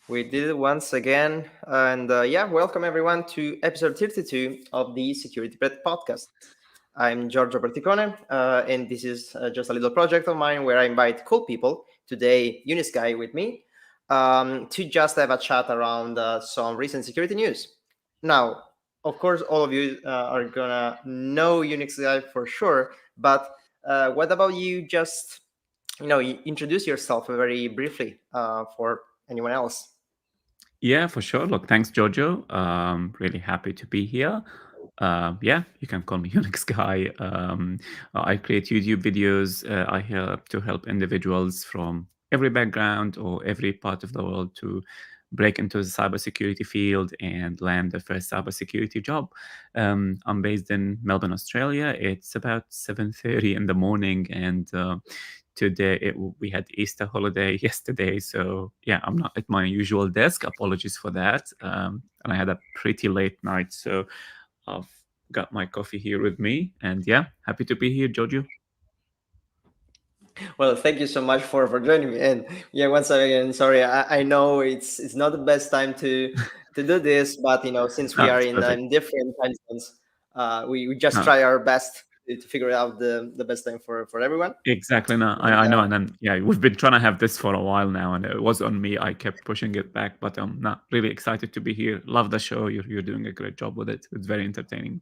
We did it once again. And welcome everyone to episode 32 of the Security Bread podcast. I'm Giorgio Berticone, and this is just a little project of mine where I invite cool people, today Unis Guy with me, to just have a chat around some recent security news. Now, of course, all of you are gonna know Unix Guy for sure, but what about you just, introduce yourself very briefly for anyone else? Yeah, for sure. Look, thanks, Giorgio. Really happy to be here. Yeah, you can call me Unix guy. I create YouTube videos. I help to help individuals from every background or every part of the world to break into the cybersecurity field and land their first cybersecurity job. I'm based in Melbourne, Australia. It's about 7:30 in the morning, and today we had Easter holiday yesterday, so yeah, I'm not at my usual desk. Apologies for that. And I had a pretty late night, so I've got my coffee here with me, and yeah, happy to be here, Jojo. Well, thank you so much for joining me. And yeah, once again, sorry, I know it's not the best time to do this, but since we No, are it's in, perfect. different time zones, we just No, try our best to figure out the best time for everyone. exactly. No, And I know, and then yeah, we've been trying to have this for a while now, and it was on me. I kept pushing it back, but I'm not really excited to be here. Love the show. You're doing a great job with it. It's very entertaining.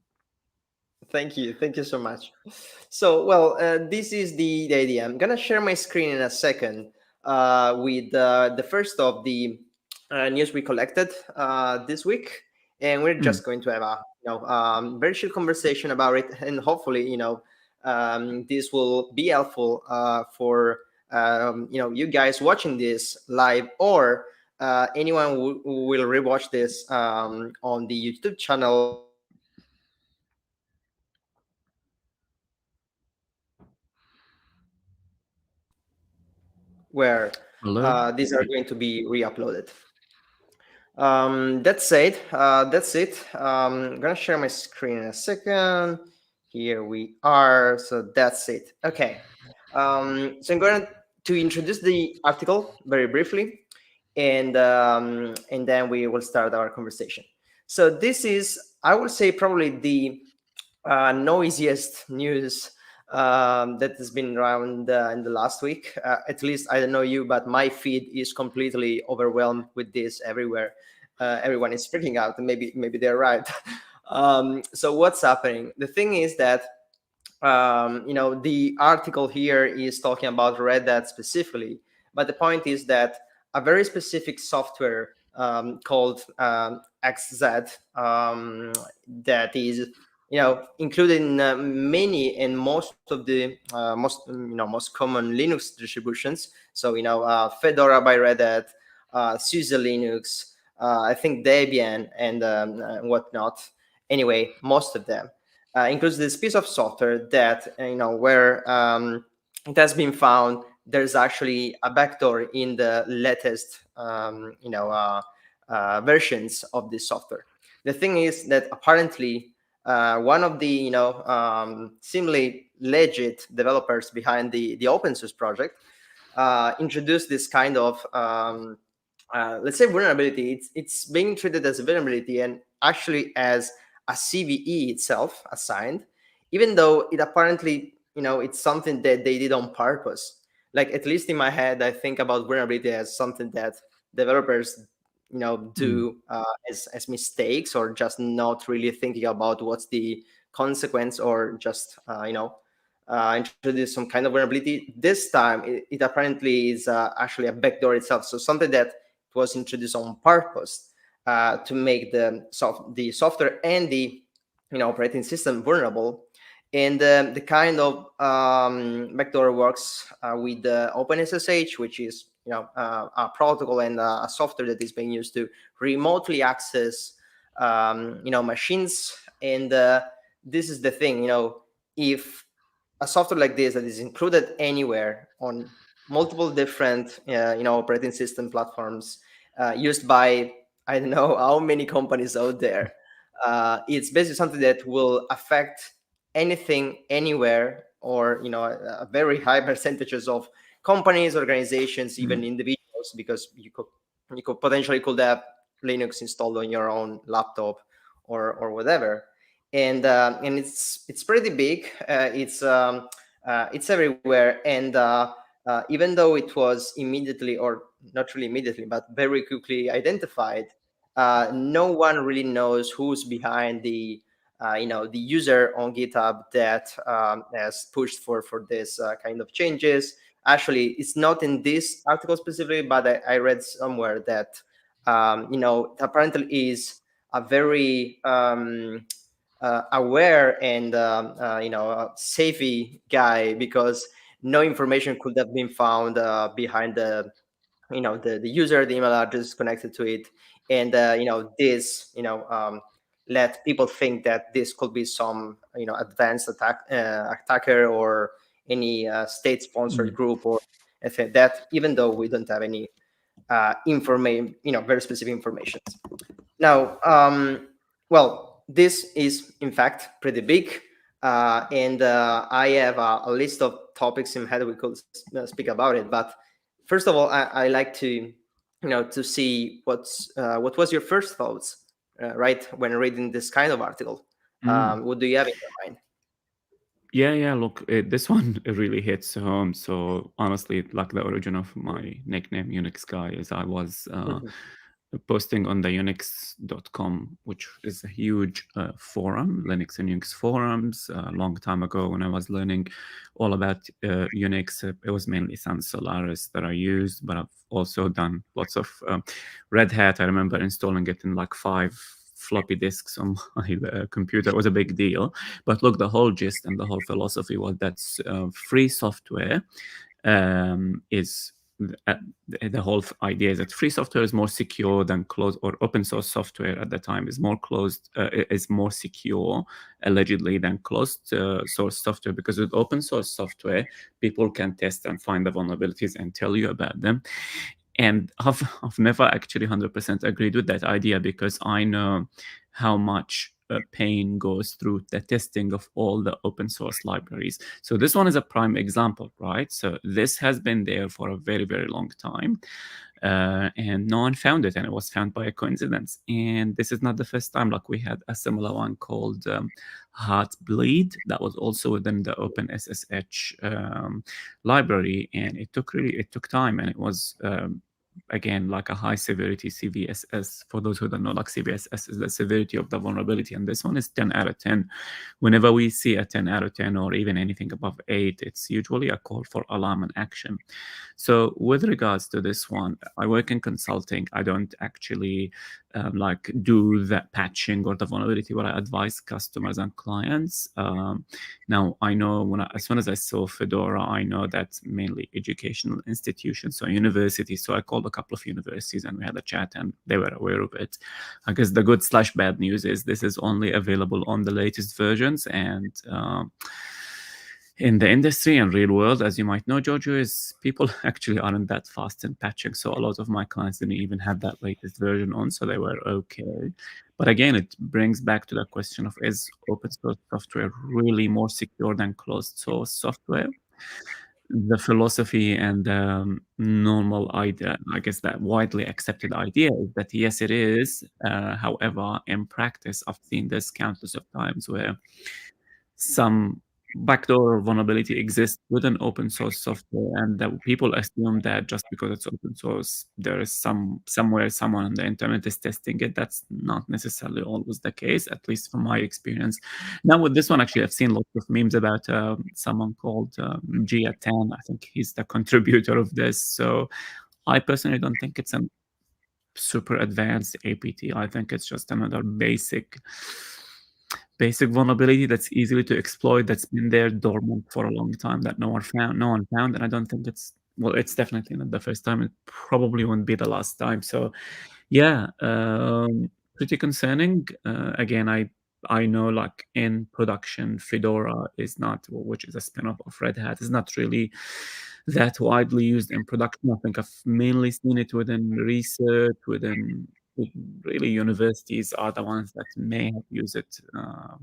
thank you so much. So, well, this is the idea. I'm gonna share my screen in a second with the first of the news we collected this week, and we're Mm. just going to have a very chill conversation about it, and hopefully, this will be helpful for you guys watching this live or anyone who will rewatch this on the YouTube channel where Hello. these are going to be re-uploaded. That's it. I'm gonna share my screen in a second. Here we are. So that's it. Okay. So I'm going to introduce the article very briefly, and then we will start our conversation. So this is, I would say, probably the noisiest news that has been around in the last week. At least I don't know you, but my feed is completely overwhelmed with this everywhere. Everyone is freaking out, and maybe they're right. So what's happening? The thing is that the article here is talking about Red Hat specifically, but the point is that a very specific software called XZ that is included in many and most of the most common Linux distributions. So Fedora by Red Hat, SUSE Linux, I think Debian and whatnot. Anyway, most of them includes this piece of software that where it has been found there's actually a backdoor in the latest versions of this software. The thing is that apparently one of the seemingly legit developers behind the open source project introduced this kind of let's say vulnerability. It's being treated as a vulnerability and actually as a CVE itself assigned, even though it apparently it's something that they did on purpose. Like, at least in my head, I think about vulnerability as something that developers Mm. do as mistakes, or just not really thinking about what's the consequence, or just introduce some kind of vulnerability. This time it apparently is actually a backdoor itself, so something that was introduced on purpose to make the software and the operating system vulnerable. And the kind of backdoor works with the OpenSSH, which is a protocol and a software that is being used to remotely access machines. And this is the thing, if a software like this that is included anywhere on multiple different operating system platforms used by I don't know how many companies out there, it's basically something that will affect anything anywhere, or a very high percentages of companies, organizations, Mm. even individuals, because you could you could have Linux installed on your own laptop or whatever. And it's pretty big. It's everywhere. And even though it was immediately, or not really immediately, but very quickly identified, no one really knows who's behind the user on GitHub that has pushed for this kind of changes. Actually, it's not in this article specifically, but I read somewhere that apparently is a very aware and savvy guy, because no information could have been found behind the user, the email address connected to it. And this let people think that this could be some advanced attacker, or any state sponsored Mm. group, or anything like that, even though we don't have any information, very specific information. Now, well, this is in fact pretty big, and I have a list of topics in head we could speak about it. But first of all, I like to see what was your first thoughts, right, when reading this kind of article. Mm. What do you have in your mind? Yeah. Look, this one it really hits home. So honestly, like the origin of my nickname Unix guy is I was posting on the Unix.com, which is a huge forum, Linux and Unix forums. A long time ago, when I was learning all about Unix, it was mainly Sans Solaris that I used, but I've also done lots of Red Hat. I remember installing it in like 5 floppy disks on my computer. It was a big deal. But look, the whole gist and the whole philosophy was that free software is uh, the whole idea is that free software is more secure than closed, or open source software at the time is more closed, is more secure allegedly than closed source software, because with open source software people can test and find the vulnerabilities and tell you about them. And I've never actually 100% agreed with that idea, because I know how much pain goes through the testing of all the open source libraries. So this one is a prime example, right? So this has been there for a very, very long time. And no one found it, and it was found by a coincidence. And this is not the first time. Like, we had a similar one called Heartbleed that was also within the Open SSH library, and it took time, and it was again like a high severity CVSS. For those who don't know, like, CVSS is the severity of the vulnerability, and this one is 10 out of 10. Whenever we see a 10 out of 10 or even anything above 8, it's usually a call for alarm and action. So with regards to this one, I work in consulting. I don't actually like do the patching or the vulnerability, but I advise customers and clients. Now, I know as soon as I saw Fedora, I know that's mainly educational institutions, so universities. So I called a couple of universities and we had a chat, and they were aware of it. I guess the good/bad news is this is only available on the latest versions, and in the industry and real world, as you might know, Giorgio, is people actually aren't that fast in patching. So a lot of my clients didn't even have that latest version on, so they were okay. But again, it brings back to the question of, is open source software really more secure than closed source software? The philosophy and normal idea, I guess that widely accepted idea, is that yes, it is. However, in practice, I've seen this countless of times where some backdoor vulnerability exists within open source software, and that people assume that just because it's open source, there is somewhere someone on the internet is testing it. That's not necessarily always the case, at least from my experience. Now with this one, actually, I've seen lots of memes about someone called Gia10. I think he's the contributor of this. So I personally don't think it's a super advanced APT. I think it's just another basic vulnerability that's easily to exploit, that's been there dormant for a long time, that no one found. And I don't think it's definitely not the first time. It probably won't be the last time. So yeah, pretty concerning. Again, I know, like, in production, Fedora is not, which is a spin-off of Red Hat, is not really that widely used in production. I think I've mainly seen it within research, within really universities are the ones that may have used it.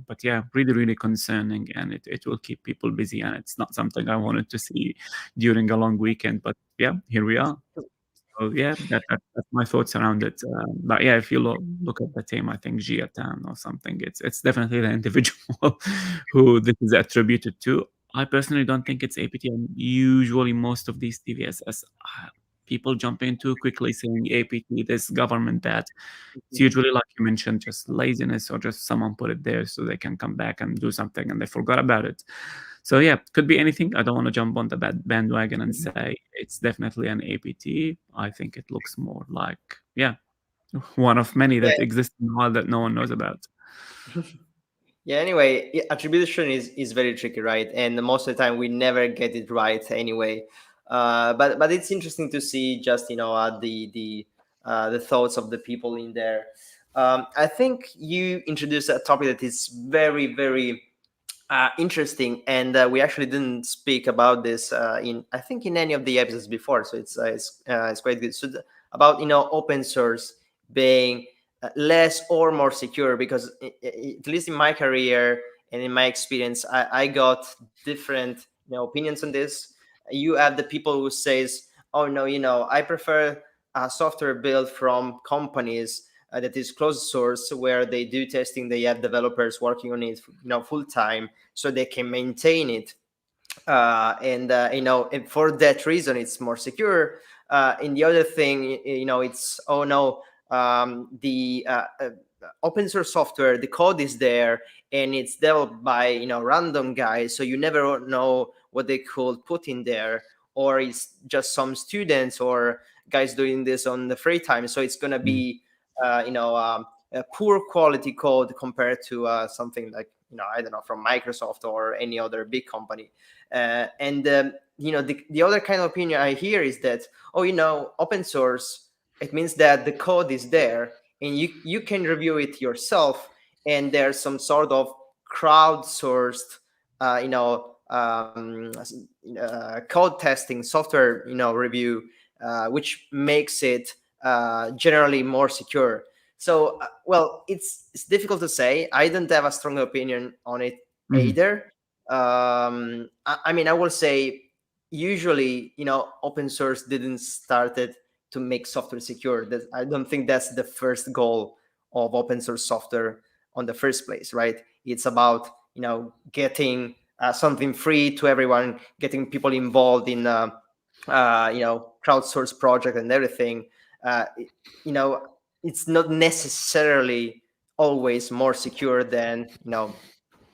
But yeah, really, really concerning, and it will keep people busy, and it's not something I wanted to see during a long weekend. But yeah, here we are. So yeah, that's my thoughts around it. But yeah, if you look at the team, I think Giatan or something, it's definitely the individual who this is attributed to. I personally don't think it's APT, and usually most of these TVSS people jump in too quickly saying APT, this government that. It's usually like you mentioned, just laziness or just someone put it there so they can come back and do something and they forgot about it. So yeah, could be anything. I don't want to jump on the bandwagon and say it's definitely an APT. I think it looks more like, yeah, one of many Yeah. that exist in the world that no one knows about. Yeah, anyway, attribution is very tricky, right? And most of the time we never get it right anyway. But it's interesting to see just the thoughts of the people in there. I think you introduced a topic that is very very interesting, and we actually didn't speak about this in I think in any of the episodes before, so it's quite good. So about open source being less or more secure, because at least in my career and in my experience, I got different opinions on this. You have the people who says, oh no, I prefer software built from companies that is closed source, where they do testing, they have developers working on it full time, so they can maintain it, and for that reason it's more secure. And the other thing, it's, oh no, the open source software, the code is there and it's developed by random guys, so you never know what they could put in there, or it's just some students or guys doing this on the free time, so it's going to Mm. be a poor quality code compared to something like I don't know, from Microsoft or any other big company. And the other kind of opinion I hear is that, oh, open source, it means that the code is there and you can review it yourself, and there's some sort of crowdsourced code testing software review, which makes it generally more secure. So well, it's difficult to say. I don't have a strong opinion on it Mhm. either. I mean, I will say usually, open source didn't started to make software secure. That, I don't think that's the first goal of open source software on the first place, right? It's about getting something free to everyone, getting people involved in crowdsource project and everything. You know, it's not necessarily always more secure than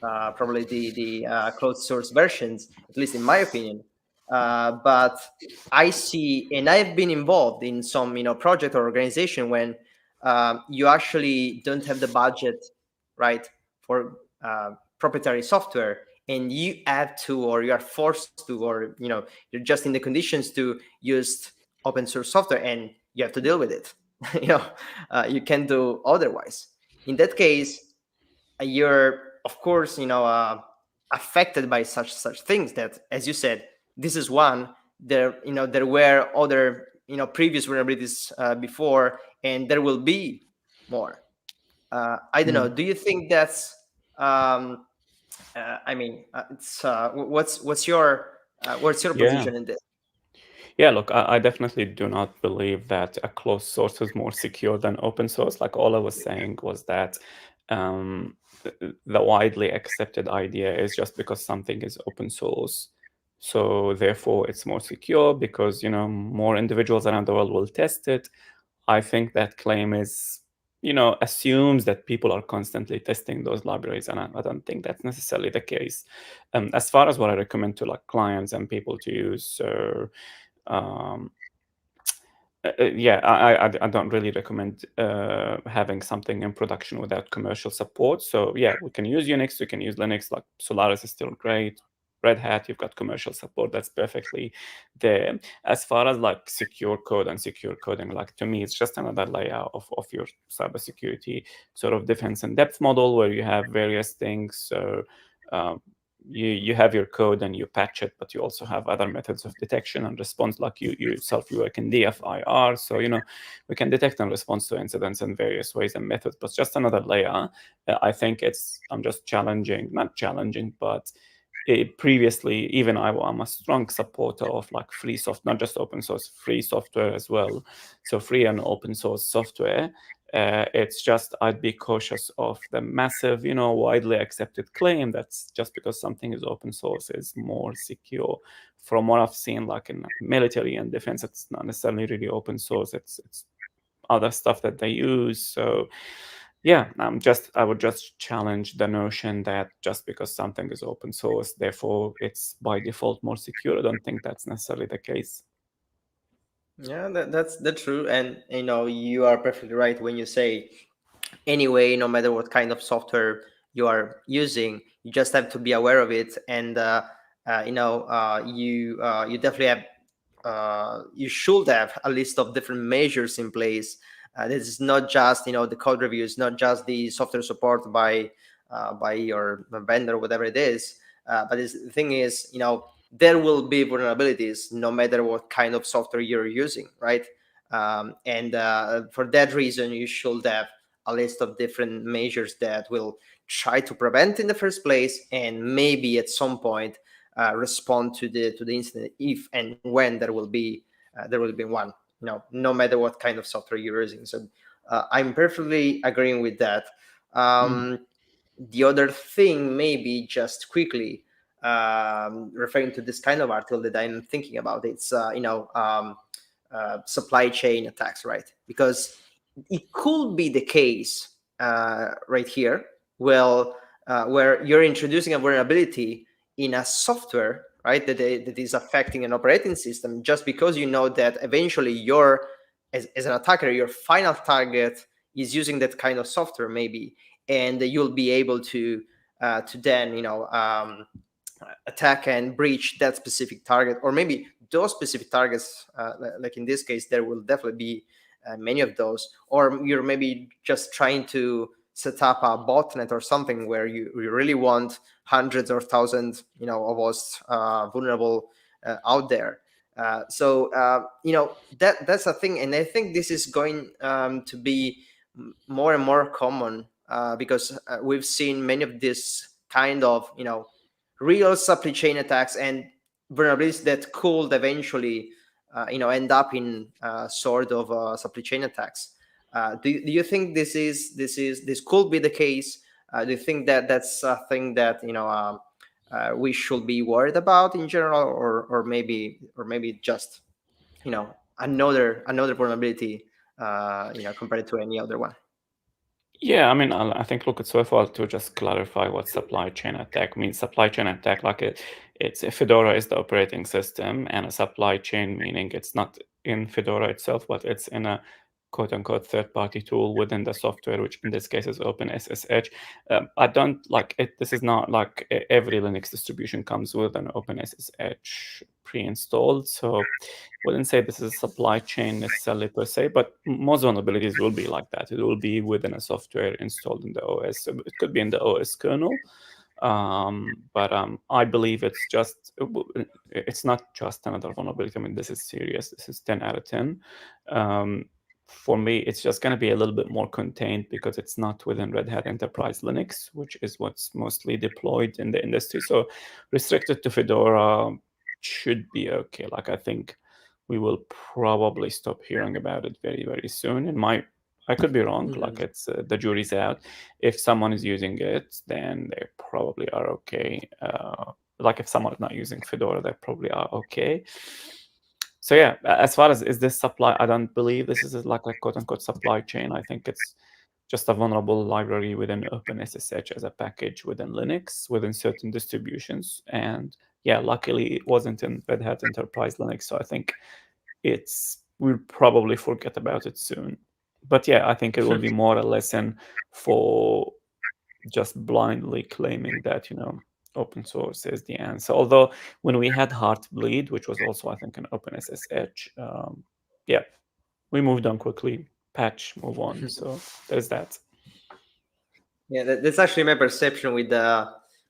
probably the closed source versions, at least in my opinion. But I see, and I've been involved in some project or organization when you actually don't have the budget, right, for proprietary software, and you have to, or you are forced to, or you're just in the conditions to use open source software, and you have to deal with it. You can't do otherwise. In that case, you're of course affected by such things that, as you said, this is one. There were other previous vulnerabilities before, and there will be more. I don't know, Mm. do you think that's I mean, it's what's your Yeah. position in this? Yeah, look, I definitely do not believe that a closed source is more secure than open source. Like all I was saying was that the widely accepted idea is just because something is open source, so therefore it's more secure because more individuals around the world will test it. I think that claim is assumes that people are constantly testing those libraries, and I don't think that's necessarily the case. As far as what I recommend to like clients and people to use, so um, yeah, I don't really recommend having something in production without commercial support. So yeah, we can use Unix, we can use Linux. Like Solaris is still great. Red Hat, you've got commercial support. That's perfectly there. As far as like secure code and secure coding, like to me, it's just another layer of your cybersecurity sort of defense in depth model where you have various things. So um, you have your code and you patch it, but you also have other methods of detection and response, like you yourself, you work in DFIR. So, we can detect and respond to incidents in various ways and methods, but just another layer. I think I'm just challenging, not challenging, but previously, even I'm a strong supporter of like free soft, not just open source, free software as well. So free and open source software. It's just I'd be cautious of the massive, widely accepted claim that's just because something is open source is more secure. From what I've seen, like in military and defense, it's not necessarily really open source. It's other stuff that they use. So yeah, I would just challenge the notion that just because something is open source, therefore it's by default more secure. I don't think that's necessarily the case. Yeah, that's true, and you are perfectly right when you say anyway, no matter what kind of software you are using, you just have to be aware of it, and you definitely have you should have a list of different measures in place. This is not just the code reviews, not just the software support by your vendor, whatever it is. The thing is, there will be vulnerabilities no matter what kind of software you're using, right? And for that reason, you should have a list of different measures that will try to prevent in the first place, and maybe at some point respond to the incident if and when there will be one. No matter what kind of software you're using. So I'm perfectly agreeing with that. Mm. The other thing, maybe just quickly referring to this kind of article that I'm thinking about, it's supply chain attacks, right? Because it could be the case right here, well, where you're introducing a vulnerability in a software, right, that is affecting an operating system, just because you know that eventually as an attacker, your final target is using that kind of software, maybe, and you'll be able to then attack and breach that specific target, or maybe those specific targets. Like in this case, there will definitely be many of those, or you're maybe just trying to set up a botnet or something where you really want hundreds or thousands of us vulnerable out there. That's a thing, and I think this is going to be more and more common because we've seen many of this kind of real supply chain attacks and vulnerabilities that could eventually end up in sort of supply chain attacks. Do you think this could be the case? Do you think that that's a thing that we should be worried about in general, or maybe just another vulnerability compared to any other one? Yeah, I mean, I think look, it's worthwhile to just clarify what supply chain attack means. Supply chain attack, like it's a Fedora is the operating system, and a supply chain meaning it's not in Fedora itself, but it's in a quote unquote third party tool within the software, which in this case is OpenSSH. I don't like it. This is not like every Linux distribution comes with an OpenSSH pre-installed, so wouldn't say this is a supply chain necessarily per se, but most vulnerabilities will be like that. It will be within a software installed in the OS. So it could be in the OS kernel, but I believe it's not just another vulnerability. I mean, this is serious. This is 10 out of 10. For me, it's just going to be a little bit more contained because it's not within Red Hat Enterprise Linux, which is what's mostly deployed in the industry. So restricted to Fedora should be okay. Like I think we will probably stop hearing about it very, very soon. I could be wrong. Like Mhm. it's the jury's out. If someone is using it, then they probably are okay. Like if someone is not using Fedora, they probably are okay. So yeah, as far as is this supply, I don't believe this is like a quote unquote supply chain. I think it's just a vulnerable library within OpenSSH as a package within Linux, within certain distributions. And yeah, luckily it wasn't in Red Hat Enterprise Linux. So I think we'll probably forget about it soon. But yeah, I think it will be more a lesson for just blindly claiming that, open source is the answer. Although when we had Heartbleed, which was also, I think, an OpenSSH, yeah, we moved on quickly. Patch, move on. So there's that. Yeah, that's actually my perception with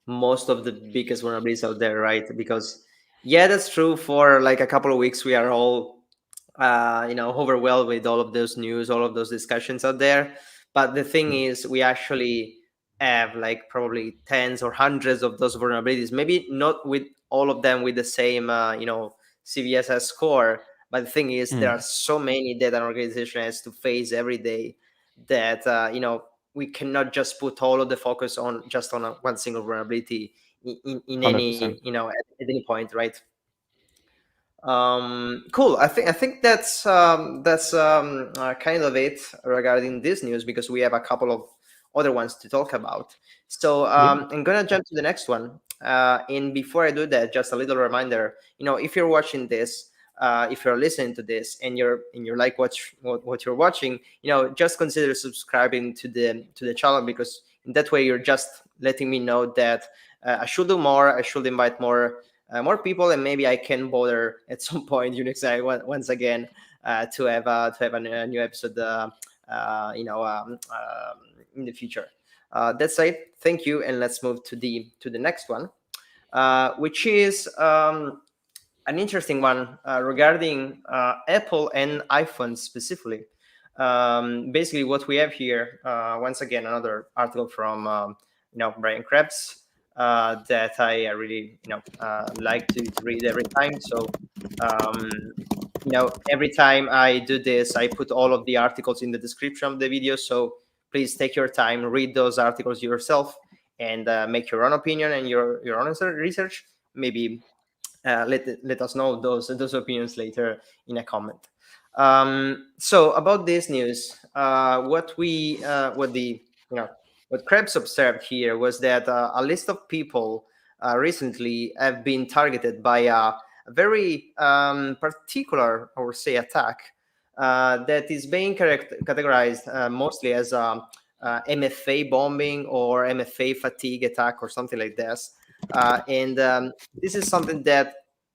most of the biggest vulnerabilities out there, right? Because yeah, that's true. For like a couple of weeks, we are all overwhelmed with all of those news, all of those discussions out there. But the thing is, we actually have like probably tens or hundreds of those vulnerabilities. Maybe not with all of them with the same, CVSS score. But the thing is, there are Mm, so many that an organization has to face every day that we cannot just put all of the focus on just on one single vulnerability in any 100%. at any point, right? Cool. I think that's kind of it regarding this news, because we have a couple of other ones to talk about. So Yeah. I'm gonna jump to the next one. And before I do that, just a little reminder. If you're watching this, if you're listening to this, and you're like what you're watching, just consider subscribing to the channel, because in that way you're just letting me know that I should do more. I should invite more people, and maybe I can bother at some point Unix once again to have a new episode, in the future. That's it. Thank you, and let's move to the next one, which is an interesting one regarding Apple and iPhone specifically. Basically, what we have here, once again, another article from Brian Krebs, that I really like to read every time. So every time I do this, I put all of the articles in the description of the video. So please take your time, read those articles yourself, and make your own opinion and your own research. Maybe let us know those opinions later in a comment. So about this news, what Krebs observed here was that a list of people recently have been targeted by a very particular, I would say, attack that is being categorized mostly as MFA bombing or MFA fatigue attack or something like this. And this is something that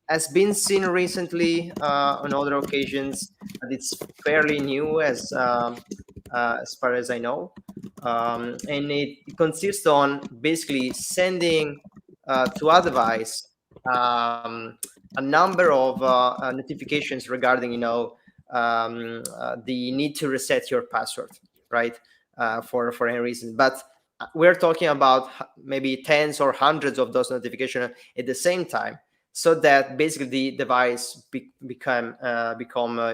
has been seen recently on other occasions, but it's fairly new as far as I know. And it consists on basically sending to a device um, a number of notifications regarding, the need to reset your password, right? For any reason. But we're talking about maybe tens or hundreds of those notifications at the same time, so that basically the device become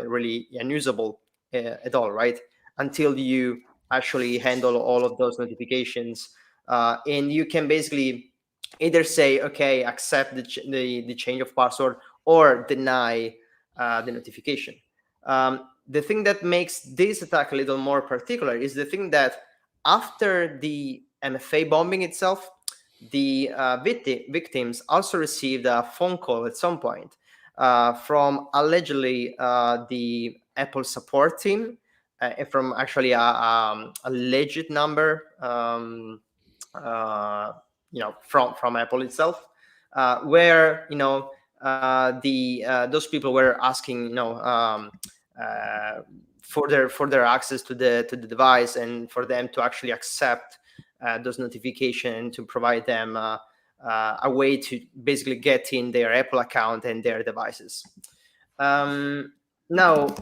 really unusable at all, right? Until you actually handle all of those notifications, and you can basically either say, okay, accept the change of password, or deny the notification. The thing that makes this attack a little more particular is the thing that after the MFA bombing itself, the victims also received a phone call at some point from allegedly the Apple support team, from actually a legit number, uh, from Apple itself, where the those people were asking, uh, for their access to the device, and for them to actually accept those notifications, to provide them a way to basically get in their Apple account and their devices. Now,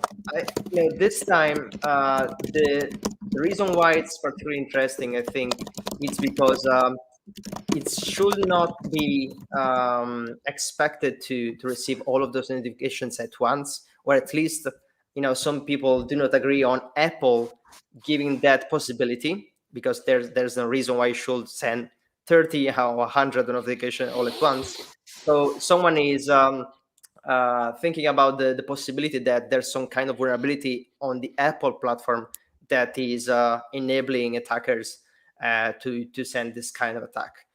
this time, the reason why it's particularly interesting, I think, it's because it should not be expected to receive all of those notifications at once, or at least, some people do not agree on Apple giving that possibility, because there's no reason why you should send 30 or 100 notifications all at once. So someone is thinking about the possibility that there's some kind of vulnerability on the Apple platform that is enabling attackers to send this kind of attack.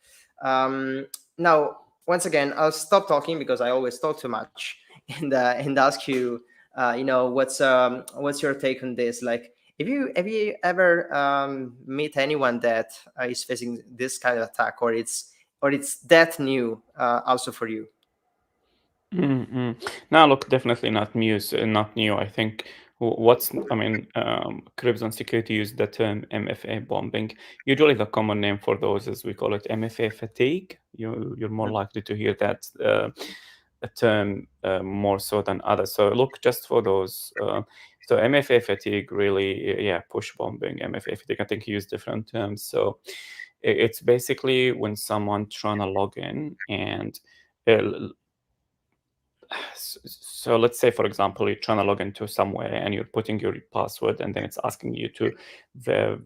Now, once again, I'll stop talking because I always talk too much, and ask you, what's your take on this? Like, have you ever meet anyone that is facing this kind of attack, or it's that new also for you? Mm-mm. Now, look, definitely not news, not new. I think Cribs Security use the term MFA bombing. Usually, the common name for those is we call it MFA fatigue. You're more likely to hear that a term more so than others. So, look, just for those. So MFA fatigue really, yeah, push bombing, MFA fatigue. I think you use different terms. So It's basically when someone trying to log in and uh, so let's say, for example, you're trying to log into somewhere and you're putting your password, and then it's asking you to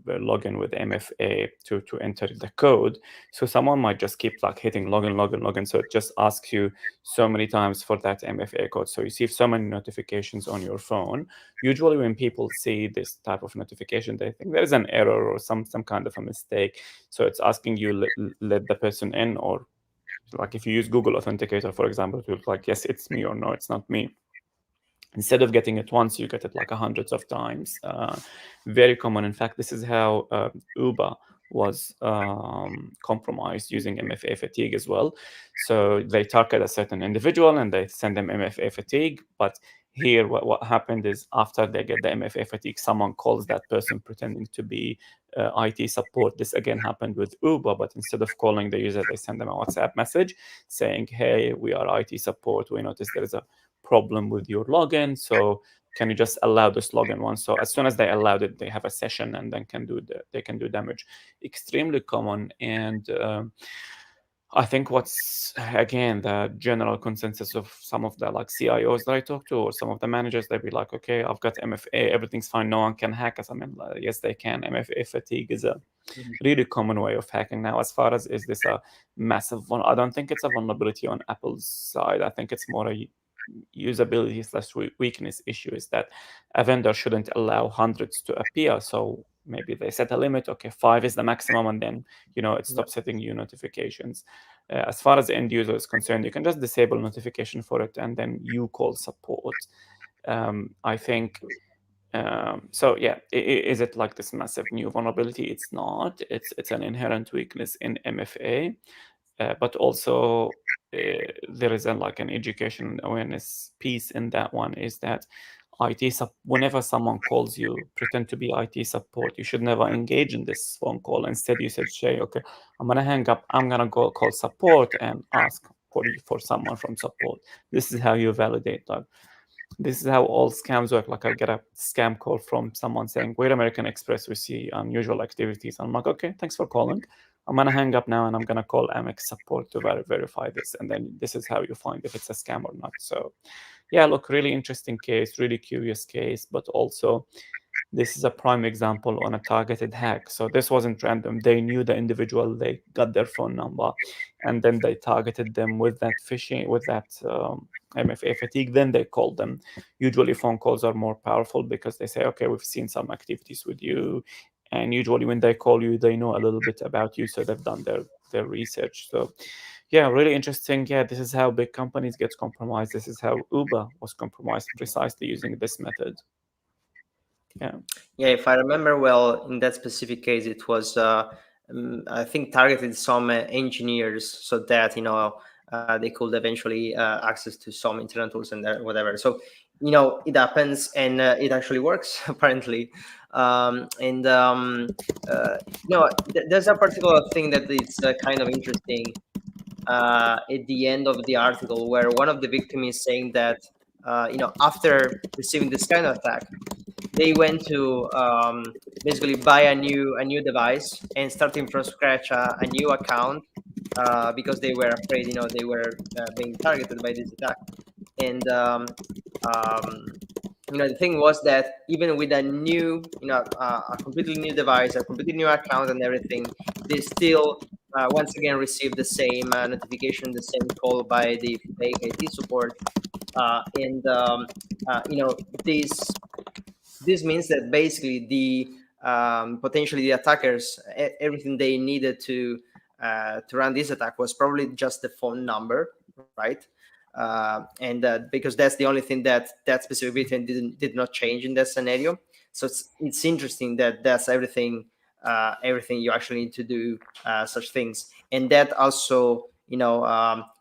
log in with MFA to enter the code. So someone might just keep like hitting login, login, login. So it just asks you so many times for that MFA code. So you see so many notifications on your phone. Usually when people see this type of notification, they think there is an error or some kind of a mistake. So it's asking you let the person in, or like if you use Google Authenticator, for example, it will like, yes, it's me, or no, it's not me. Instead of getting it once, you get it like hundreds of times. Very common. In fact, this is how Uber was compromised using MFA fatigue as well. So they target a certain individual and they send them MFA fatigue. But here, what happened is after they get the MFA fatigue, someone calls that person pretending to be IT support. This again happened with Uber, but instead of calling the user, they send them a WhatsApp message saying, hey, we are IT support. We noticed there is a problem with your login, so can you just allow this login once? So as soon as they allowed it, they have a session and then they can do damage. Extremely common. And I think what's again the general consensus of some of the like CIOs that I talk to, or some of the managers, they'd be like, okay, I've got MFA, everything's fine, no one can hack us. I mean, yes, they can. MFA fatigue is a really common way of hacking now. As far as is this a massive one, I don't think it's a vulnerability on Apple's side. I think it's more a usability slash weakness issue, is that a vendor shouldn't allow hundreds to appear. So maybe they set a limit, okay, 5 is the maximum, and then it stops setting you notifications. As far as the end user is concerned, you can just disable notification for it and then you call support. I think so yeah, is it like this massive new vulnerability? It's not. It's an inherent weakness in MFA. But also there is like an education and awareness piece in that one, is that whenever someone calls you, pretend to be IT support. You should never engage in this phone call. Instead, you should say, okay, I'm gonna hang up. I'm gonna go call support and ask for someone from support. This is how you validate that. This is how all scams work. Like I get a scam call from someone saying, "We're American Express. We see unusual activities." I'm like, "Okay, thanks for calling. I'm gonna hang up now and I'm gonna call Amex support to verify this." And then this is how you find if it's a scam or not. So, yeah, look, really interesting case, really curious case, but also this is a prime example on a targeted hack. So this wasn't random. They knew the individual, they got their phone number, and then they targeted them with that phishing, with that MFA fatigue. Then they called them. Usually phone calls are more powerful because they say, okay, we've seen some activities with you. And usually when they call you, they know a little bit about you. So they've done their research. So yeah, really interesting. Yeah, this is how big companies get compromised. This is how Uber was compromised, precisely using this method. Yeah. Yeah, if I remember well, in that specific case, it was I think targeted some engineers so that they could eventually access to some internet tools and whatever. So it happens and it actually works apparently. And there's a particular thing that is kind of interesting at the end of the article, where one of the victims is saying that after receiving this kind of attack, they went to basically buy a new device and starting from scratch a new account because they were afraid they were being targeted by this attack. And um, the thing was that even with a new a completely new device, a completely new account and everything, they still once again received the same notification, the same call by the fake IT support. And this means that basically potentially the attackers, everything they needed to run this attack was probably just the phone number, right? And because that's the only thing that specific victim did not change in that scenario. So it's interesting that that's everything you actually need to do such things, and that also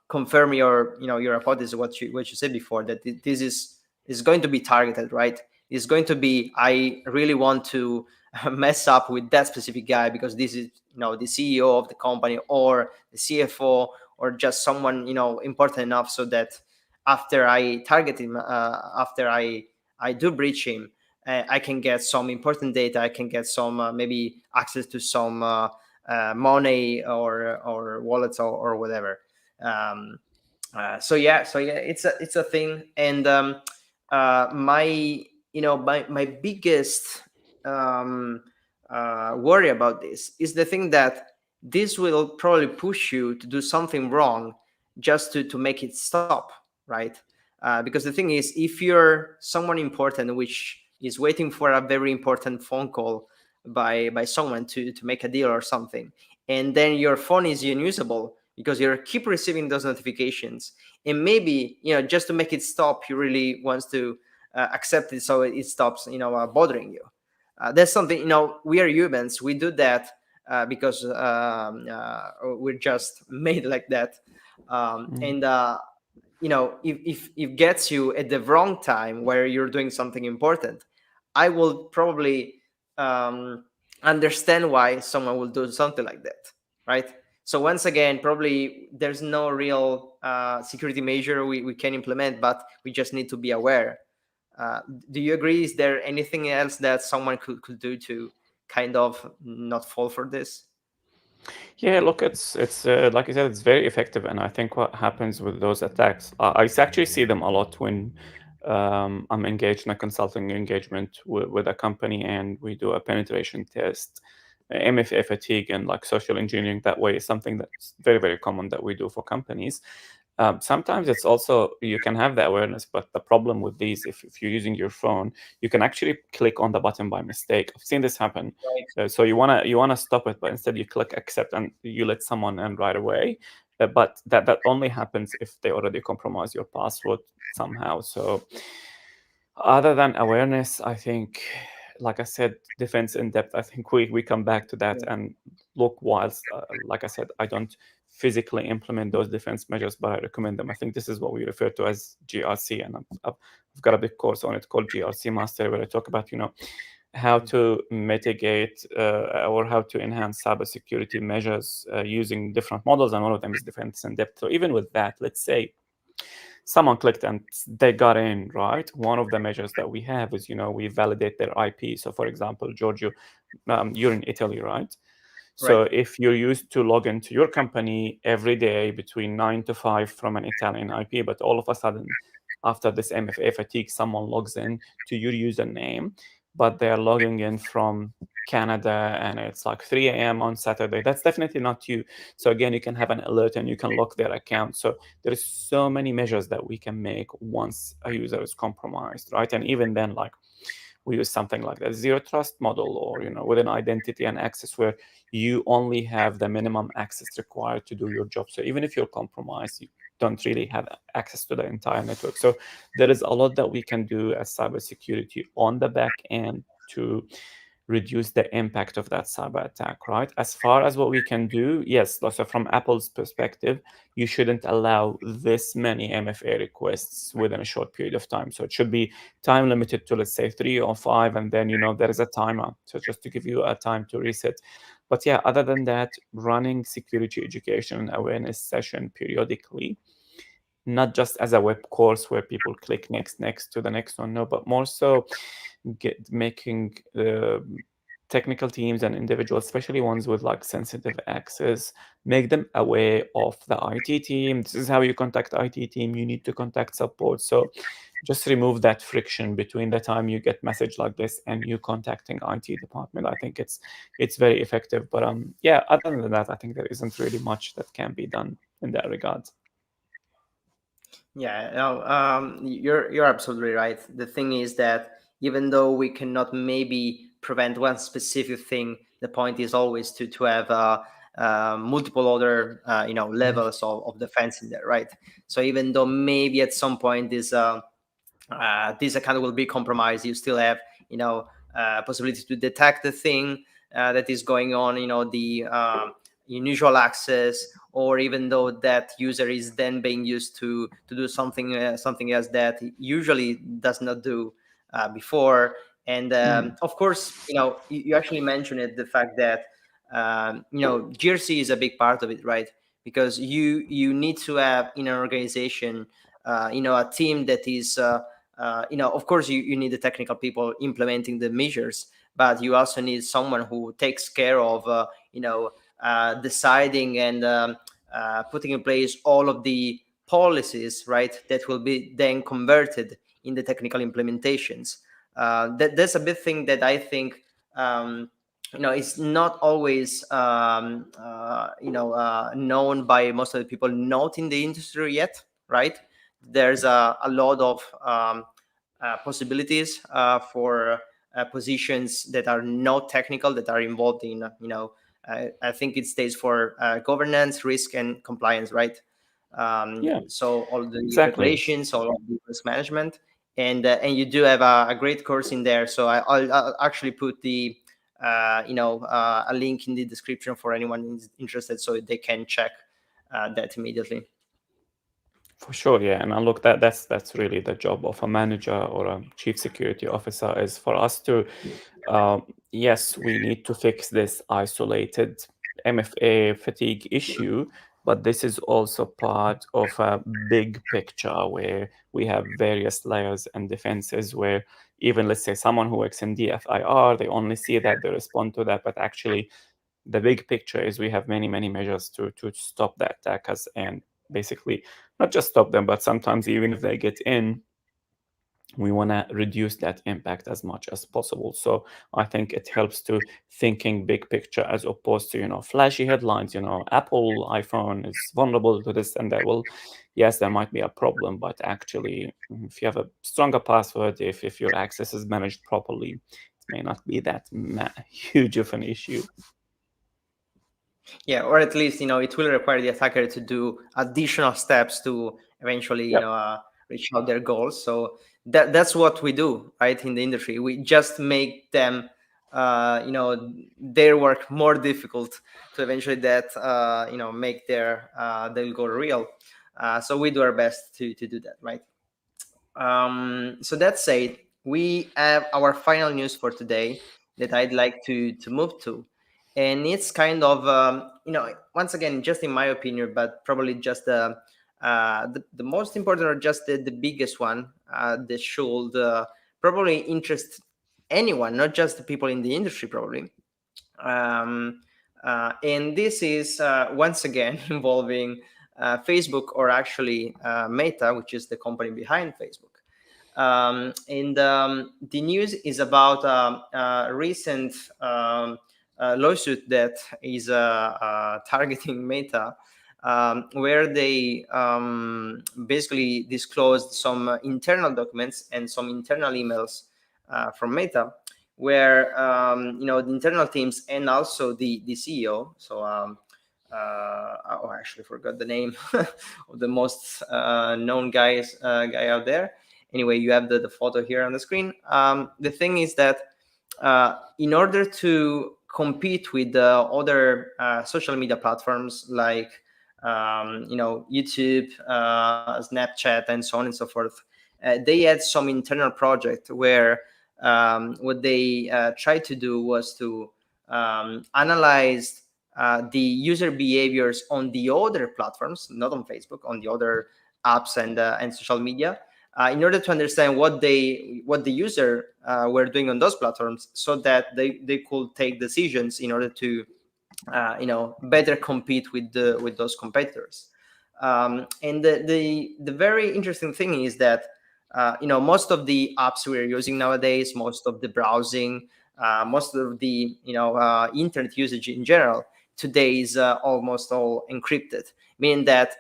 confirm your hypothesis, what you said before, that this is going to be targeted, right? Is going to be, I really want to mess up with that specific guy because this is the CEO of the company or the CFO or just someone important enough, so that after I target him, after I do breach him, I can get some important data. I can get some maybe access to some money or wallets or whatever. Um, so yeah, it's a thing. And my my biggest um, worry about this is the thing that this will probably push you to do something wrong just to make it stop, right? Because the thing is, if you're someone important which is waiting for a very important phone call by someone to make a deal or something, and then your phone is unusable because you keep receiving those notifications, and maybe just to make it stop, you really wants to accept it so it stops bothering you. That's something, we are humans, we do that because we're just made like that. Mm. And if it gets you at the wrong time where you're doing something important, I will probably um, understand why someone will do something like that, right? So once again, probably there's no real security measure we can implement, but we just need to be aware. uh, do you agree? Is there anything else that someone could do to kind of not fall for this? Yeah, look, it's like I said, it's very effective, and I think what happens with those attacks, I actually see them a lot when I'm engaged in a consulting engagement with a company, and we do a penetration test, MFA fatigue, and like social engineering. That way is something that's very very common that we do for companies. Sometimes it's also you can have the awareness, but the problem with these, if you're using your phone, you can actually click on the button by mistake. I've seen this happen. Right. So you wanna stop it, but instead you click accept and you let someone in right away. But that only happens if they already compromise your password somehow. So other than awareness, I think, like I said, defense in depth. I think we come back to that Yeah. and look. Whilst, like I said, I don't physically implement those defense measures, but I recommend them. I think this is what we refer to as GRC, and I've got a big course on it called GRC Master, where I talk about how to mitigate or how to enhance cybersecurity measures using different models, and one of them is defense in depth. So even with that, let's say someone clicked and they got in, right? One of the measures that we have is, we validate their IP. So, for example, Giorgio, you're in Italy, right? Right. So if you're used to log into your company every day between 9 to 5 from an Italian IP, but all of a sudden, after this MFA fatigue, someone logs in to your username, but they're logging in from Canada and it's like 3 a.m. on Saturday, that's definitely not you. So again, you can have an alert and you can lock their account. So there is so many measures that we can make once a user is compromised, right? And even then, like we use something like that zero trust model, or with an identity and access where you only have the minimum access required to do your job. So even if you're compromised, you don't really have access to the entire network. So there is a lot that we can do as cybersecurity on the back end to reduce the impact of that cyber attack, right? As far as what we can do, yes, so from Apple's perspective, you shouldn't allow this many MFA requests within a short period of time. So it should be time limited to, let's say, 3 or 5, and then there is a timer. So just to give you a time to reset. But yeah, other than that, running security education and awareness session periodically, not just as a web course where people click next to the next one, no, but more so making technical teams and individuals, especially ones with like sensitive access, make them aware of the IT team. This is how you contact IT team. You need to contact support. So just remove that friction between the time you get message like this and you contacting IT department. I think it's very effective. But yeah, other than that, I think there isn't really much that can be done in that regard. Yeah, no, you're absolutely right. The thing is that even though we cannot maybe prevent one specific thing, the point is always to have multiple other levels of defense in there, right? So even though maybe at some point this account will be compromised, you still have possibility to detect the thing that is going on, the unusual access, or even though that user is then being used to do something else that he usually does not do before. And Mm. of course, you actually mentioned it, the fact that GRC is a big part of it, right? Because you need to have in an organization a team that is of course you need the technical people implementing the measures, but you also need someone who takes care of deciding and putting in place all of the policies, right, that will be then converted in the technical implementations. That's a big thing that I think it's not always known by most of the people not in the industry yet, right? There's a lot of possibilities for positions that are not technical, that are involved in I think it stays for governance, risk, and compliance, right? Yeah, So all the exactly. regulations, all of the risk management, and you do have a great course in there. So I'll actually put the a link in the description for anyone who's interested, so they can check that immediately. For sure, yeah. And I look, that's really the job of a manager or a chief security officer, is for us to, yes, we need to fix this isolated MFA fatigue issue, but this is also part of a big picture where we have various layers and defenses, where even, let's say, someone who works in DFIR, they only see that, they respond to that, but actually the big picture is we have many, many measures to stop the attackers, and basically not just stop them, but sometimes even if they get in, we want to reduce that impact as much as possible. So I think it helps to thinking big picture, as opposed to, flashy headlines, Apple iPhone is vulnerable to this and that. Well, yes, there might be a problem, but actually, if you have a stronger password, if your access is managed properly, it may not be that huge of an issue. Yeah, or at least it will require the attacker to do additional steps to eventually Yep. reach out their goals. So that's what we do, right, in the industry. We just make them their work more difficult to eventually that make their goal real. So we do our best to do that, right? So that said, we have our final news for today that I'd like to move to, and it's kind of once again, just in my opinion, but probably just the most important, or just the biggest one that should probably interest anyone, not just the people in the industry, probably. Um, and this is once again involving Facebook, or actually Meta, which is the company behind Facebook. And the news is about a recent lawsuit that is targeting Meta, where they basically disclosed some internal documents and some internal emails from Meta, where the internal teams and also the CEO. So I actually forgot the name of the most known guy out there. Anyway, you have the photo here on the screen. The thing is that in order to compete with the other social media platforms like YouTube, Snapchat, and so on and so forth, they had some internal project where what they tried to do was to analyze the user behaviors on the other platforms, not on Facebook, on the other apps and social media, in order to understand what the user were doing on those platforms, so that they could take decisions in order to better compete with those competitors. And the very interesting thing is that most of the apps we're using nowadays, most of the browsing, most of the internet usage in general today is almost all encrypted, meaning that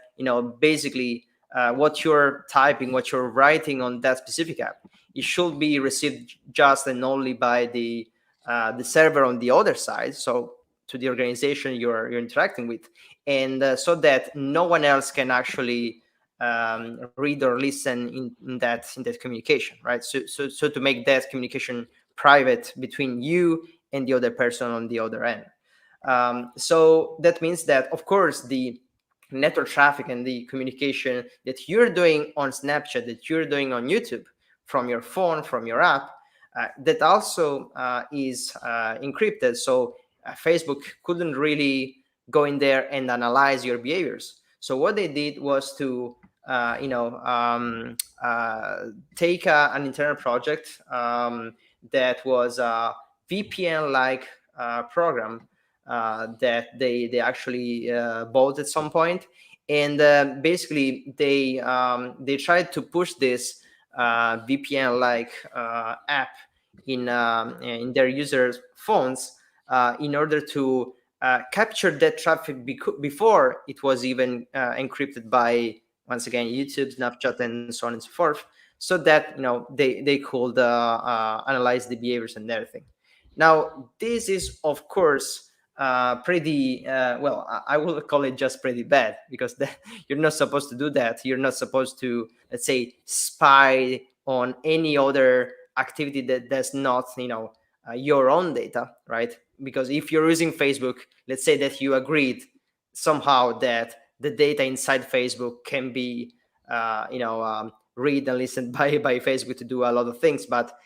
basically what you're typing, what you're writing on that specific app, it should be received just and only by the server on the other side, so to the organization you're interacting with, and so that no one else can actually read or listen in that communication, right? So to make that communication private between you and the other person on the other end. So that means that, of course, the network traffic and the communication that you're doing on Snapchat, that you're doing on YouTube, from your phone, from your app, that also is encrypted. So Facebook couldn't really go in there and analyze your behaviors. So what they did was to take an internal project that was a VPN-like program that they actually bought at some point, and basically they tried to push this VPN like app in their users' phones in order to capture that traffic before it was even encrypted by, once again, YouTube, Snapchat, and so on and so forth, so that they could analyze the behaviors and everything. Now, this is of course pretty well. I will call it just pretty bad, because you're not supposed to do that. You're not supposed to, let's say, spy on any other activity that does not, your own data, right? Because if you're using Facebook, let's say that you agreed somehow that the data inside Facebook can be, read and listened by Facebook to do a lot of things, but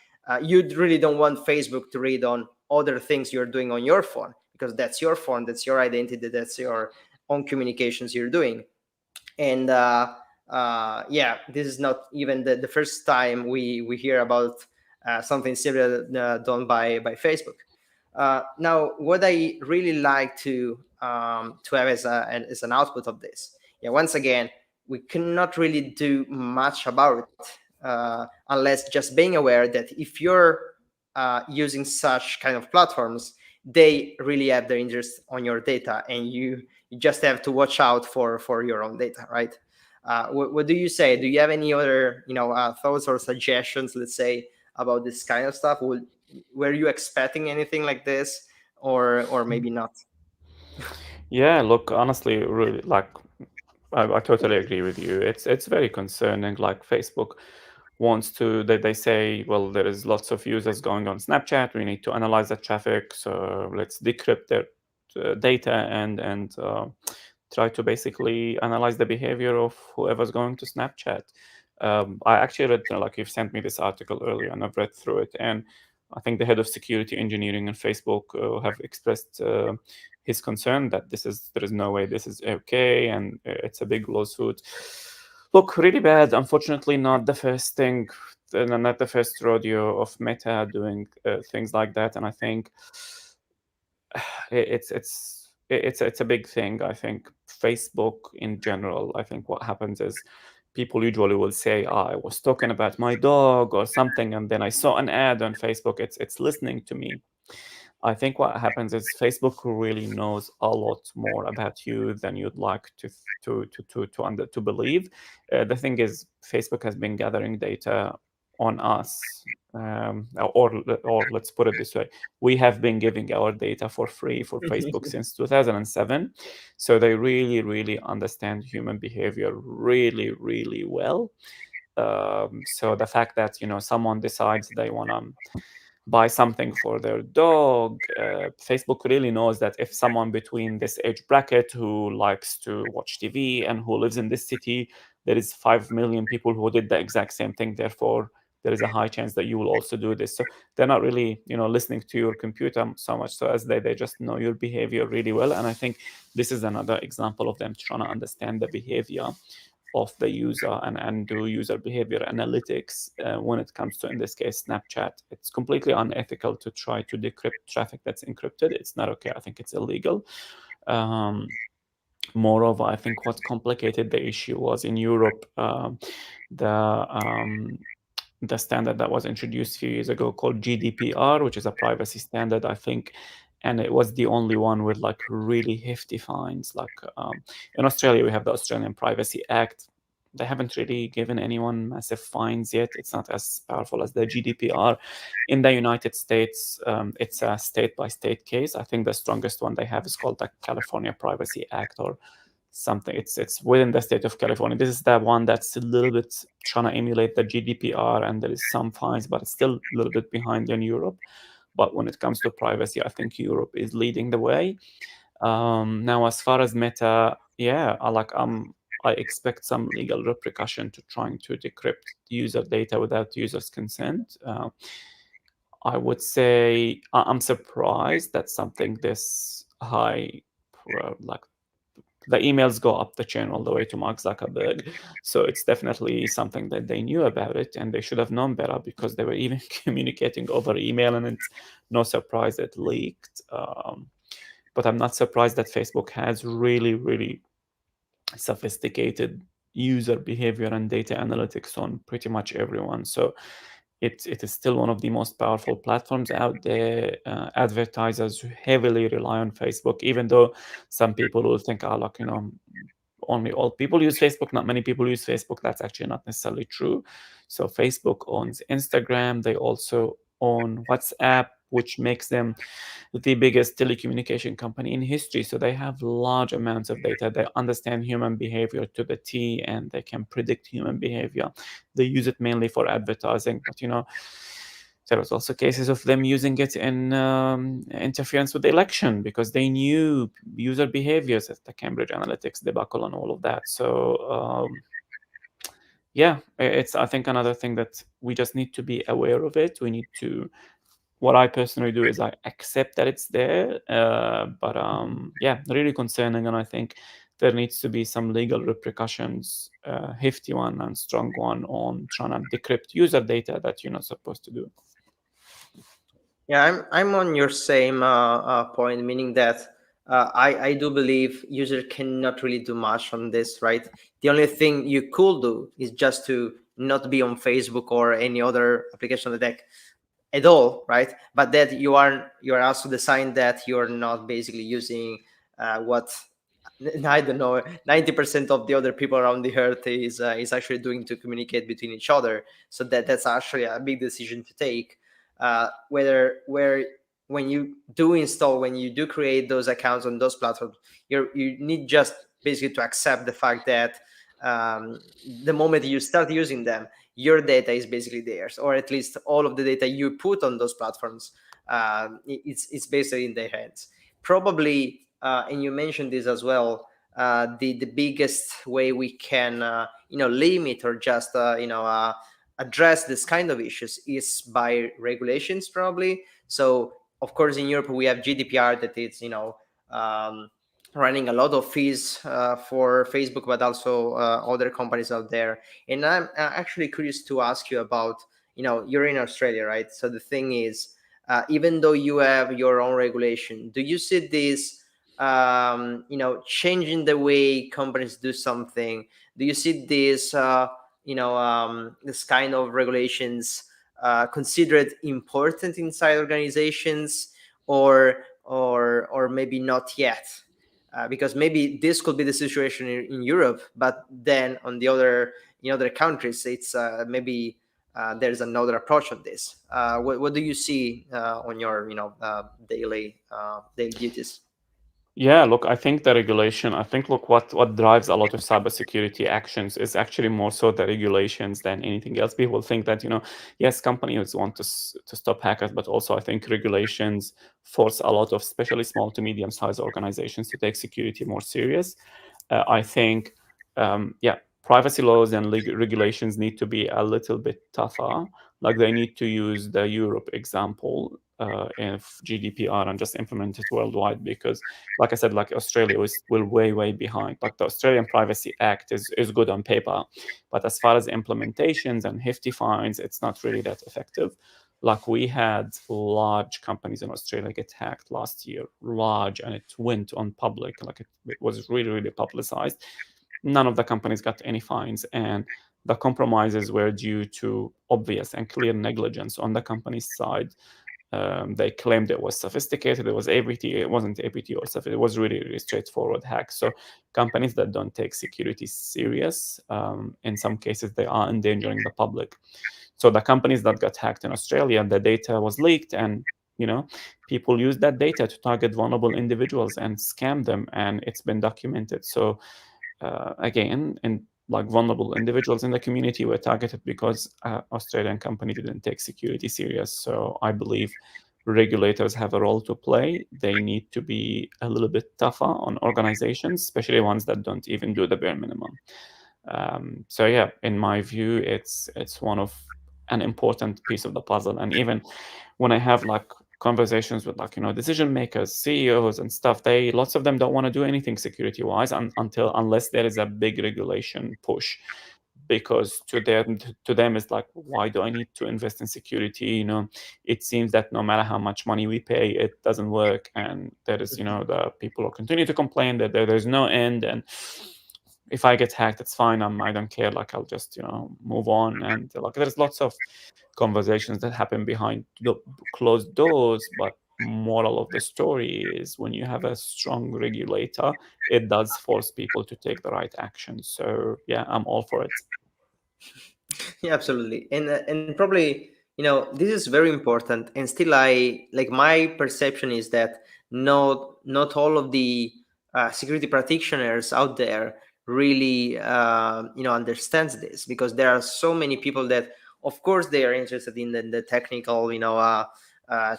you really don't want Facebook to read on other things you're doing on your phone, because that's your phone, that's your identity, that's your own communications you're doing. And yeah, this is not even the first time we hear about something similar done by Facebook. Now, what I really like to have as an output of this, yeah, once again, we cannot really do much about it unless just being aware that if you're using such kind of platforms, they really have their interest on your data, and you just have to watch out for your own data, right? What do you say? Do you have any other thoughts or suggestions, let's say, about this kind of stuff? Were you expecting anything like this, or maybe not? Yeah, look, honestly, really, like, I totally agree with you. It's very concerning. Like Facebook wants to, they say, well, there is lots of users going on Snapchat. We need to analyze that traffic, so let's decrypt their data and try to basically analyze the behavior of whoever's going to Snapchat. I actually read, like, you've sent me this article earlier, and I've read through it, and I think the head of security engineering in Facebook have expressed his concern that there is no way this is okay, and it's a big lawsuit. Look, really bad. Unfortunately, not the first thing, not the first rodeo of Meta doing things like that, and I think it's a big thing. I think Facebook in general, I think what happens is people usually will say, I was talking about my dog or something, and then I saw an ad on Facebook. It's listening to me. I think what happens is Facebook really knows a lot more about you than you'd like to believe. The thing is, Facebook has been gathering data on us, or let's put it this way: we have been giving our data for free for Facebook since 2007, so they really, really understand human behavior really, really well. So the fact that someone decides they want to buy something for their dog. Facebook really knows that if someone between this age bracket who likes to watch TV and who lives in this city, there is 5 million people who did the exact same thing. Therefore, there is a high chance that you will also do this. So they're not really, listening to your computer so much. So as they just know your behavior really well. And I think this is another example of them trying to understand the behavior of the user and do user behavior analytics when it comes to, in this case, Snapchat. It's completely unethical to try to decrypt traffic that's encrypted. It's not okay. I think it's illegal. Moreover, I think what complicated the issue was in Europe, the standard that was introduced a few years ago called GDPR, which is a privacy standard, I think, and it was the only one with like really hefty fines. Like in Australia, we have the Australian Privacy Act. They haven't really given anyone massive fines yet. It's not as powerful as the GDPR. In the United States, it's a state-by-state case. I think the strongest one they have is called the California Privacy Act or something. It's within the state of California. This is the one that's a little bit trying to emulate the GDPR, and there is some fines, but it's still a little bit behind in Europe. But when it comes to privacy, I think Europe is leading the way. Now, as far as Meta, yeah, I expect some legal repercussion to trying to decrypt user data without users' consent. I would say I'm surprised that something this high, like the emails go up the chain all the way to Mark Zuckerberg. So it's definitely something that they knew about it, and they should have known better because they were even communicating over email, and it's no surprise it leaked. but I'm not surprised that Facebook has really, really sophisticated user behavior and data analytics on pretty much everyone. So it is still one of the most powerful platforms out there. Advertisers heavily rely on Facebook, even though some people will think, oh, look, only old people use Facebook, not many people use Facebook. That's actually not necessarily true. So Facebook owns Instagram. They also own WhatsApp, which makes them the biggest telecommunication company in history. So they have large amounts of data. They understand human behavior to the T, and they can predict human behavior. They use it mainly for advertising, but there was also cases of them using it in interference with the election because they knew user behaviors at the Cambridge Analytics debacle and all of that. So yeah, it's, I think, another thing that we just need to be aware of it. We need to, what I personally do is I accept that it's there, but yeah, really concerning, and I think there needs to be some legal repercussions, hefty one and strong one, on trying to decrypt user data that you're not supposed to do. Yeah, I'm on your same point, meaning that I do believe user cannot really do much on this, right? The only thing you could do is just to not be on Facebook or any other application on the deck at all, right? But that you are also the sign that you're not basically using what I don't know 90% of the other people around the earth is actually doing to communicate between each other. So that's actually a big decision to take. Whether where when you do install, when you do create those accounts on those platforms, you need just basically to accept the fact that the moment you start using them, your data is basically theirs, or at least all of the data you put on those platforms, it's basically in their hands. Probably, and you mentioned this as well. The biggest way we can limit or just address this kind of issues is by regulations, probably. So of course in Europe we have GDPR that is um, running a lot of fees for Facebook, but also other companies out there. And I'm actually curious to ask you about, you're in Australia, right? So the thing is, even though you have your own regulation, do you see this, changing the way companies do something? Do you see this, this kind of regulations considered important inside organizations, or maybe not yet? Because maybe this could be the situation in Europe, but then on the other in other countries, it's maybe there's another approach on this. What do you see on your daily duties? Yeah, look, I think the regulation, I think, look, what drives a lot of cybersecurity actions is actually more so the regulations than anything else. People think that, yes, companies want to stop hackers, but also I think regulations force a lot of, especially small to medium-sized organizations, to take security more serious. I think, yeah, privacy laws and regulations need to be a little bit tougher. Like they need to use the Europe example of GDPR and just implement it worldwide, because like I said, like Australia will way behind. Like the Australian Privacy Act is good on paper, but as far as implementations and hefty fines, it's not really that effective. Like we had large companies in Australia get hacked last year, large, and it went on public. Like it was really publicized. None of the companies got any fines, and the compromises were due to obvious and clear negligence on the company's side. They claimed it was sophisticated. It was APT. It wasn't APT or stuff. It was really straightforward hack. So companies that don't take security serious, in some cases, they are endangering the public. So the companies that got hacked in Australia, the data was leaked, and people used that data to target vulnerable individuals and scam them, and it's been documented. So again, and like vulnerable individuals in the community were targeted because Australian company didn't take security serious. So I believe regulators have a role to play. They need to be a little bit tougher on organizations, especially ones that don't even do the bare minimum. So yeah, in my view, it's one of an important piece of the puzzle. And even when I have like conversations with decision makers, CEOs and stuff, lots of them don't want to do anything security wise unless there is a big regulation push. because to them it's like, why do I need to invest in security? It seems that no matter how much money we pay, it doesn't work, and there is, the people who continue to complain that there's no end, and if I get hacked, it's fine. I don't care. Like, I'll just move on. And like, there's lots of conversations that happen behind the closed doors. But moral of the story is, when you have a strong regulator, it does force people to take the right action. So yeah, I'm all for it. Yeah, absolutely. And probably, this is very important. And still, I like, my perception is that not all of the security practitioners out there really understands this, because there are so many people that, of course, they are interested in the technical,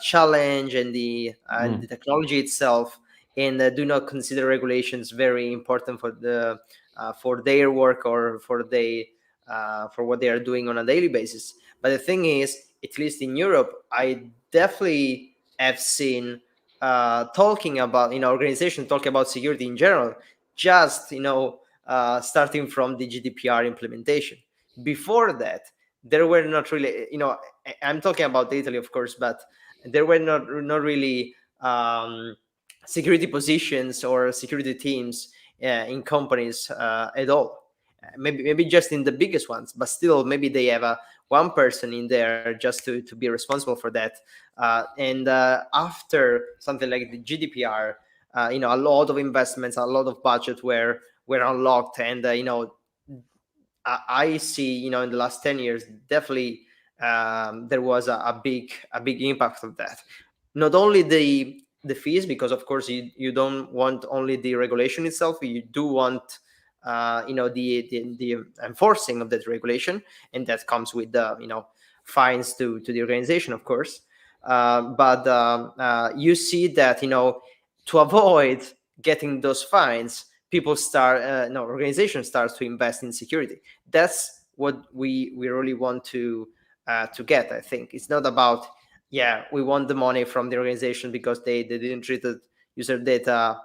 challenge and Mm. the technology itself, and do not consider regulations very important for their work, or for what they are doing on a daily basis. But the thing is, at least in Europe, I definitely have seen talking about, organizations talking about security in general, just starting from the GDPR implementation. Before that, there were not really, I'm talking about Italy, of course, but there were not really security positions or security teams in companies at all. Maybe just in the biggest ones, but still, maybe they have one person in there just to be responsible for that. And after something like the GDPR, a lot of investments, a lot of budget were unlocked, and I see, in the last 10 years, definitely there was a big impact of that. Not only the fees, because of course you don't want only the regulation itself, you do want the enforcing of that regulation, and that comes with the fines to the organization, of course. But you see that, to avoid getting those fines, people start no organization starts to invest in security. That's what we really want to get. I think it's not about, yeah, we want the money from the organization because they didn't treat the user data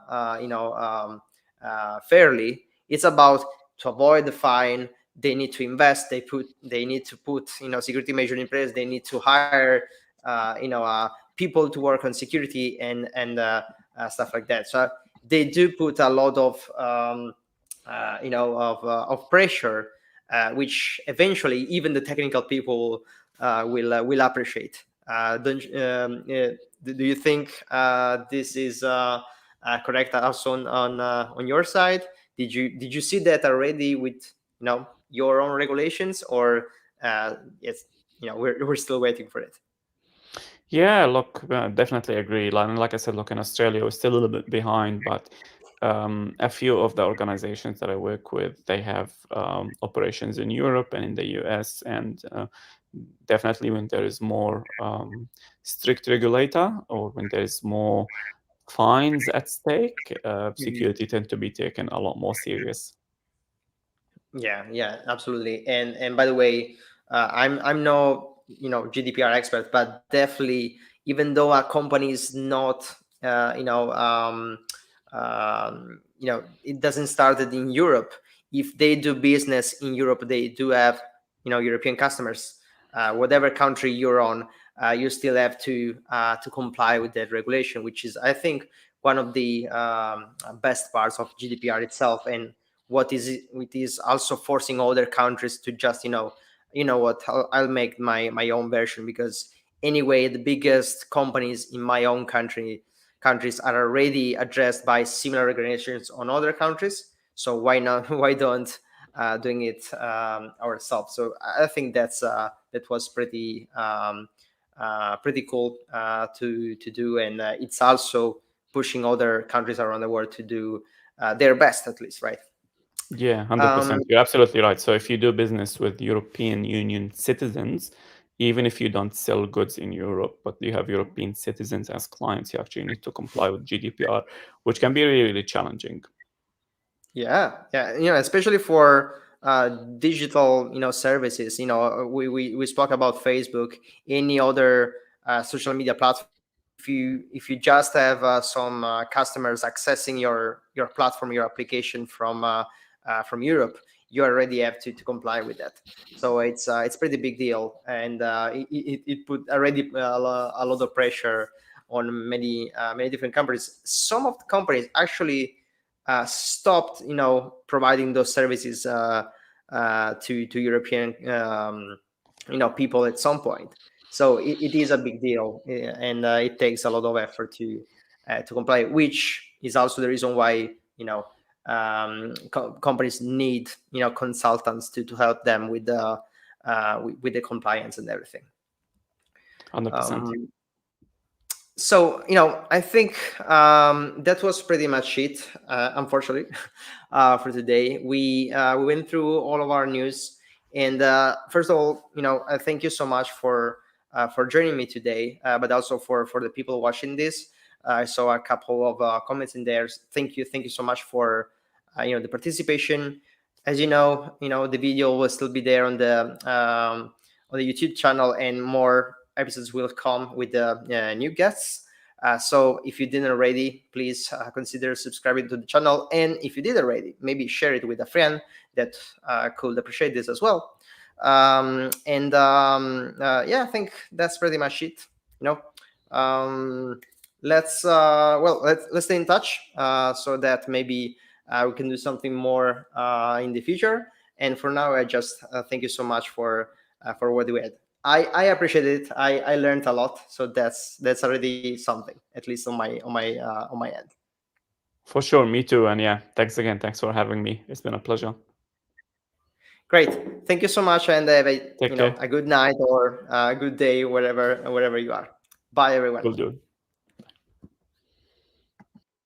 fairly. It's about, to avoid the fine, they need to invest, they need to put security measures in place, they need to hire people to work on security and stuff like that. So they do put a lot of pressure, which eventually even the technical people will appreciate. Don't do you think this is correct also on your side? Did you see that already with your own regulations, or yes, we're still waiting for it? Yeah, look, definitely agree. Like I said, look, in Australia, we're still a little bit behind, but a few of the organizations that I work with, they have operations in Europe and in the US, and definitely when there is more strict regulator, or when there is more fines at stake, security tend to be taken a lot more serious. Yeah, absolutely. And by the way, I'm no GDPR expert, but definitely, even though a company is not it doesn't start it in Europe. If they do business in Europe, they do have European customers. Whatever country you're on, you still have to comply with that regulation, which is, I think, one of the best parts of GDPR itself. And it is also forcing other countries to just what, I'll make my own version, because anyway the biggest companies in my own countries are already addressed by similar regulations on other countries. So why not? Why don't doing it ourselves? So I think that was pretty cool to do, and it's also pushing other countries around the world to do their best, at least, right? Yeah, 100%. Um, You're absolutely right. So if you do business with European Union citizens, even if you don't sell goods in Europe, but you have European citizens as clients, you actually need to comply with GDPR, which can be really, really challenging. yeah, especially for digital services. We spoke about Facebook, any other social media platform. If you just have some customers accessing your platform, your application from from Europe, you already have to comply with that. So it's pretty big deal, and it put already a lot of pressure on many different companies. Some of the companies actually stopped, providing those services to European people at some point. So it is a big deal, and it takes a lot of effort to comply, which is also the reason why companies need consultants to help them with the compliance and everything. 100%. So I think that was pretty much it, unfortunately. For today, we went through all of our news, and first of all, thank you so much for joining me today, but also for the people watching this. I saw a couple of comments in there. Thank you so much for the participation. As the video will still be there on the YouTube channel, and more episodes will come with the new guests. So if you didn't already, please consider subscribing to the channel. And if you did already, maybe share it with a friend that could appreciate this as well. Yeah, I think that's pretty much it. Let's stay in touch so that maybe we can do something more in the future. And for now, I just thank you so much for what we had. I appreciate it. I learned a lot, so that's already something, at least on my end. For sure, me too. And yeah, thanks again. Thanks for having me. It's been a pleasure. Great, thank you so much, and have Take care. a good night or a good day wherever you are. Bye, everyone. Will do.